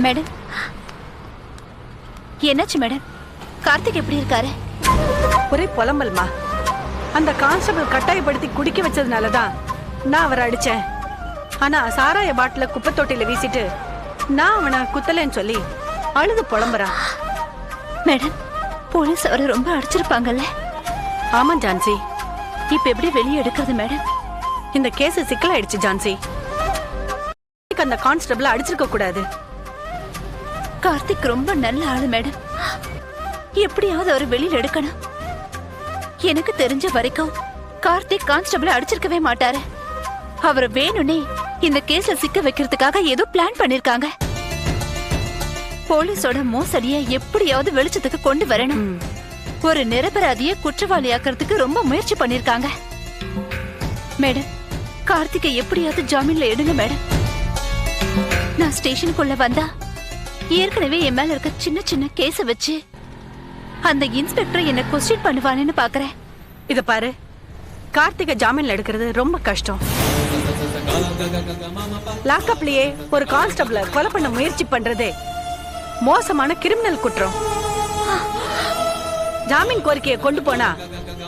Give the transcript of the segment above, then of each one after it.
Madam, என்னாச்சு madam? Karthik எப்படி இருக்காரு? ஒரே புலம்பல்மா. அந்த கான்ஸ்டபிள் கட்டாயப்படுத்தி குடிக்க வச்சதுனாலதான் நான் அவரை அடிச்சேன். ஆனா சாராய பாட்டில குப்பை தொட்டில வீசிட்டு நான் அவனை குத்தலன்னு சொல்லி அழுது புலம்புறான். மேடம், போலீஸ் அவரை ரொம்ப அடிச்சிருப்பாங்கல்ல? ஆமா ஜான்சி. இப்ப எப்படி வெளியே எடுக்கிறது மேடம்? இந்த கேஸ் சிக்கலாயிடுச்சு ஜான்சி. அந்த கான்ஸ்டபிள் அடிச்சிருக்க கூடாது. கார்த்திக் ரொம்ப நல்ல ஆளு மேடம். எப்படியாவது அவரை வெளியில எடுக்கணும். எனக்கு தெரிஞ்ச வரைக்கும் கார்த்திக் கான்ஸ்டபிள் அடிச்சிருக்கவே மாட்டாரு. அவரை வேணும்னே இந்த கேஸ்ல சிக்க வைக்கிறதுக்காக ஏதோ பிளான் பண்ணிருக்காங்க. போலீஸோட மோசடியை எப்படியாவது வெளிச்சத்துக்கு கொண்டு வரணும். ஒரு நிரபராதியை குற்றவாளியாக்குறதுக்கு ரொம்ப முயற்சி பண்ணிருக்காங்க. மேடம், கார்த்திகை எப்படியாவது ஜாமீன்ல எடுங்க மேடம். நான் ஸ்டேஷனுக்குள்ள வந்தா ஏற்கனவே என் மேல இருக்க சின்ன சின்ன கேஸ வச்சு அந்த இன்ஸ்பெக்டர் என்ன கொஸ்டின் பண்ணுவானேன்னு பாக்குறேன். இத பாரு, கார்த்திகை ஜாமீன்ல எடுக்கிறது ரொம்ப கஷ்டம். லாக்அப்லயே ஒரு கான்ஸ்டபிள கொலை பண்ண முயற்சி பண்றதே மோசமான கிரிமினல் குற்றம். ஜாமீன் கோரிக்கையை கொண்டு போனா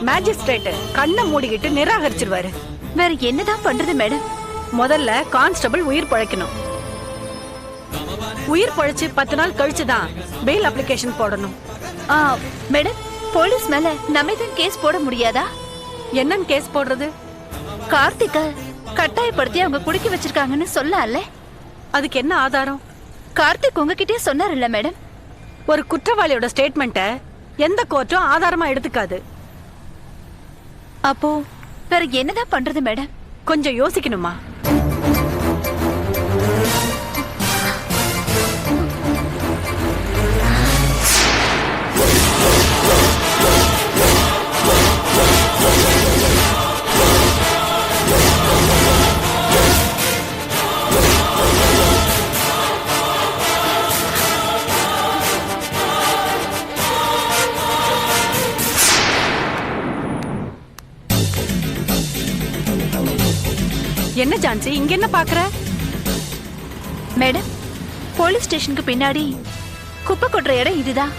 மேஜிஸ்ட்ரேட் கண்ணை மூடிக்கிட்டு நிராகரிச்சிருவாரு. வேற என்னதான் பண்றது மேடம்? முதல்ல கான்ஸ்டபிள் உயிர் பழைக்கணும். உயிர் பழைச்சு 10 நாள் கழிச்சுதான் பெயில் அப்ளிகேஷன் போடணும். மேடம், போலீஸ் மேல நம்ம தான் கேஸ் போட முடியாதா? என்னன்னு கேஸ் போடுறது? கார்த்திக கட்டாயப்படுத்தி அவங்க குடிக்க வச்சிருக்காங்கன்னு சொல்லல. அதுக்கு என்ன ஆதாரம்? கார்த்திக் உங்ககிட்டயே சொன்னார்ல மேடம். ஒரு குற்றவாளியோட ஸ்டேட்மெண்ட்ட எந்த கோர்ட்டும் ஆதாரமா எடுத்துக்காது. அப்போ வேற என்னதான் பண்றது மேடம்? கொஞ்சம் யோசிக்கணுமா? என்ன ஜான்சி, இங்க என்ன பாக்குற? மேடம், போலீஸ் ஸ்டேஷனுக்கு பின்னாடி குப்பை கொட்டுற இடம் இதுதான்.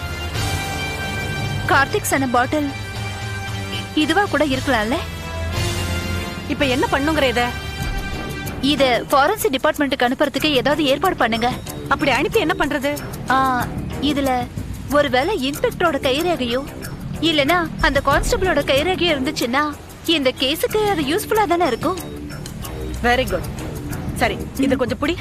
கார்த்திக் சொன்ன பாட்டில் இதுவா கூட இருக்கலாம்ல? இப்ப என்ன பண்ணுங்கிற? இத ஃபாரன்சிக் டிபார்ட்மெண்ட்டுக்கு அனுப்புறதுக்கு ஏதாவது ஏற்பாடு பண்ணுங்க. அப்படி அனுப்பி என்ன பண்றது? இதுல ஒருவேளை இன்ஸ்பெக்டரோட கைரேகையோ இல்லனா அந்த கான்ஸ்டபிளோட கைரேகையோ இருந்துச்சுன்னா இந்த கேஸுக்கு அது யூஸ்ஃபுல்லா தானே இருக்கும். Very good. சரி, இது கொஞ்சம் புடி.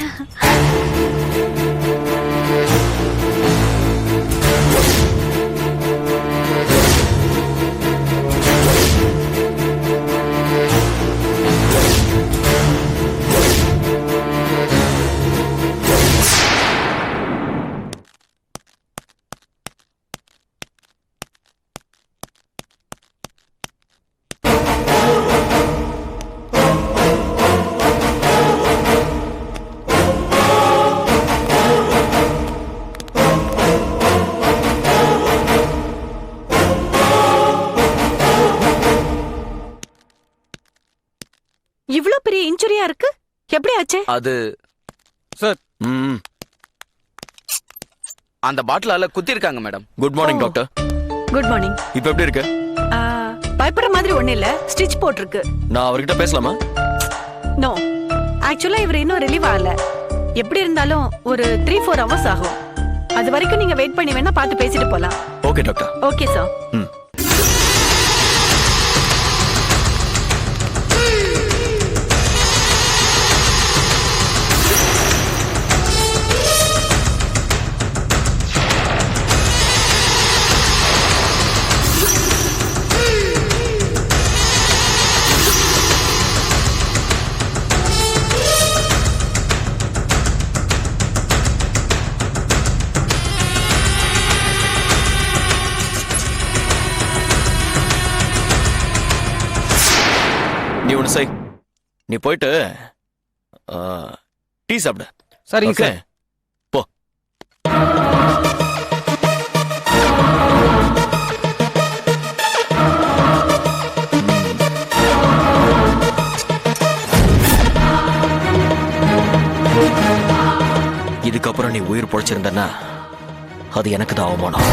இவ்ளோ பெரிய இன்ஜுரியா இருக்கு, எப்படி ஆச்சு? அது சார், அந்த பாட்டிலால குத்தி இருக்காங்க madam. Good morning doctor. Good morning. இப்போ எப்படி இருக்கு? பயப்படுற மாதிரி ஒண்ணு இல்ல, ஸ்டிச் போட்டுருக்கு. நான் அவர்கிட்ட பேசலாமா? நோ, ஆக்சுவலா இவர் இன்னும் ரிலீவ் ஆகல. எப்படி இருந்தாலும் ஒரு 3-4 hours ஆகும். அது வரைக்கும் நீங்க வெயிட் பண்ணி வேணா பார்த்து பேசிட்டு போலாம். Okay doctor. Okay sir. நீ ஒன்று செய், நீ போயிட்டு டீ சாப்பிடு. சரிங்க சார். போ. இதுக்கப்புறம் நீ உயிர் பொழைச்சிருந்தன்னா அது எனக்கு தான் அவமானம்.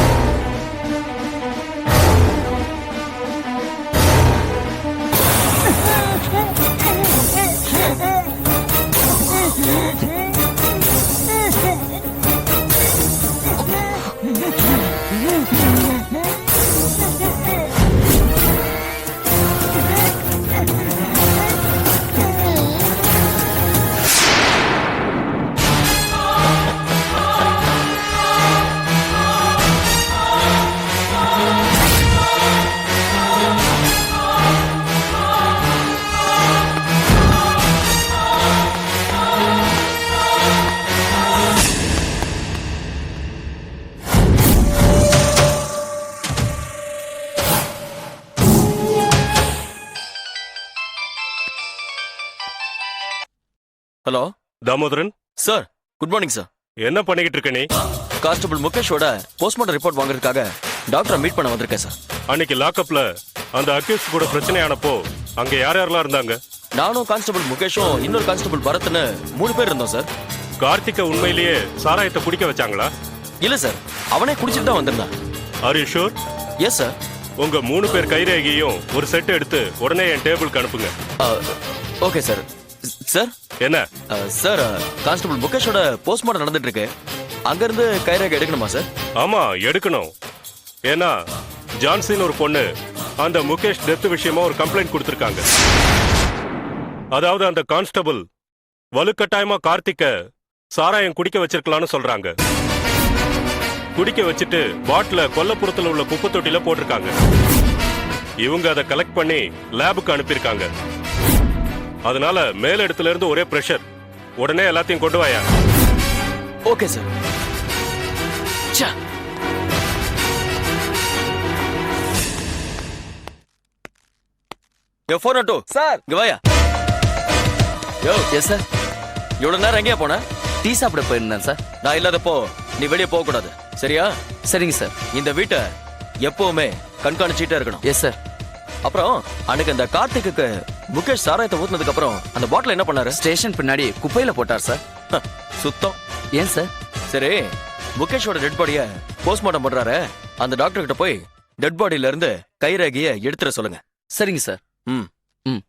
Hello Damodaran, sir, good morning sir. என்ன பண்ணிக்கிட்டு இருக்க நீ? கான்ஸ்டபிள் முகேஷோட போஸ்ட்மார்ட்டம் ரிப்போர்ட் வாங்குறதுக்காக டாக்டரை மீட் பண்ண வந்திருக்கேன் சார். அன்னைக்கு லாக்அப்ல அந்த அக்யூஸ்ட் கூட பிரச்சனையானப்போ அங்க யார் யாரெல்லாம் இருந்தாங்க? நானும் கான்ஸ்டபிள் முகேஷும் இன்னொரு கான்ஸ்டபிள் பரத்னு 3 பேர் இருந்தோம் சார். கார்த்திகை உண்மையிலேயே சாராயத்தை குடிக்க வச்சாங்களா? இல்ல சார், அவனே குடிச்சிட்டு தான் வந்திருந்தான். Are you sure? Yes sir. உங்க 3 பேர் கைரேகையும் ஒரு செட் எடுத்து உடனே என் டேபிளுக்கு அனுப்புங்க. Okay sir. சார் என்ன? சார், கான்ஸ்டபிள் முகேஷோட போஸ்ட்மார்ட்டம் நடந்துட்டு இருக்கு. அங்கிருந்து கைரேகை எடுக்கணுமா சார்? ஆமா, எடுக்கணும். ஏன்னா ஜான்சின்னு ஒரு பொண்ணு அந்த முகேஷ் டெத் விஷயமா ஒரு கம்ப்ளைண்ட் கொடுத்திருக்காங்க. அதாவது அந்த கான்ஸ்டபிள் வலுக்கட்டாயமா கார்த்திக்க சாராயம் குடிக்க வச்சிருக்கலாம்னு சொல்றாங்க. குடிக்க வச்சுட்டு பாட்டில கொல்லப்புறத்துல உள்ள குப்பை தொட்டில போட்டிருக்காங்க. இவங்க அதை கலெக்ட் பண்ணி லேபுக்கு அனுப்பியிருக்காங்க. அதனால மேல இடத்துல இருந்து ஒரே பிரஷர். உடனே எல்லாத்தையும் கொண்டு வாயா. Okay sir. யோ 402 சார், இங்க வாயா. யோ. Yes sir. இவ்வளவு நேரம் எங்கேயா போன? டீ சாப்பிட போயிருந்தேன் சார். நான் இல்லாதப்போ நீ வெளியே போக கூடாது, சரியா? சரிங்க சார். இந்த வீட்டை எப்பவுமே கண்காணிச்சுட்டே இருக்கணும். Yes sir. அப்புறம் அன்னைக்கு அந்த கார்த்திக்கு முகேஷ் சாராயத்தை ஊத்துனதுக்கு அப்புறம் அந்த பாட்டில் என்ன பண்ணாரு? ஸ்டேஷன் பின்னாடி குப்பையில போட்டார் சார். சுத்தம். ஏன் சார்? சரி, முகேஷோட டெட் பாடிய போஸ்ட்மார்ட்டம் பண்றாரு, அந்த டாக்டர் கிட்ட போய் டெட் பாடியில இருந்து கைரேகைய எடுத்துற சொல்லுங்க. சரிங்க சார். ம் ம்.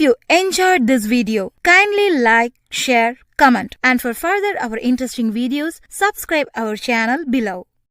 you enjoyed this video, kindly like, share, comment, and for further our interesting videos, subscribe our channel below.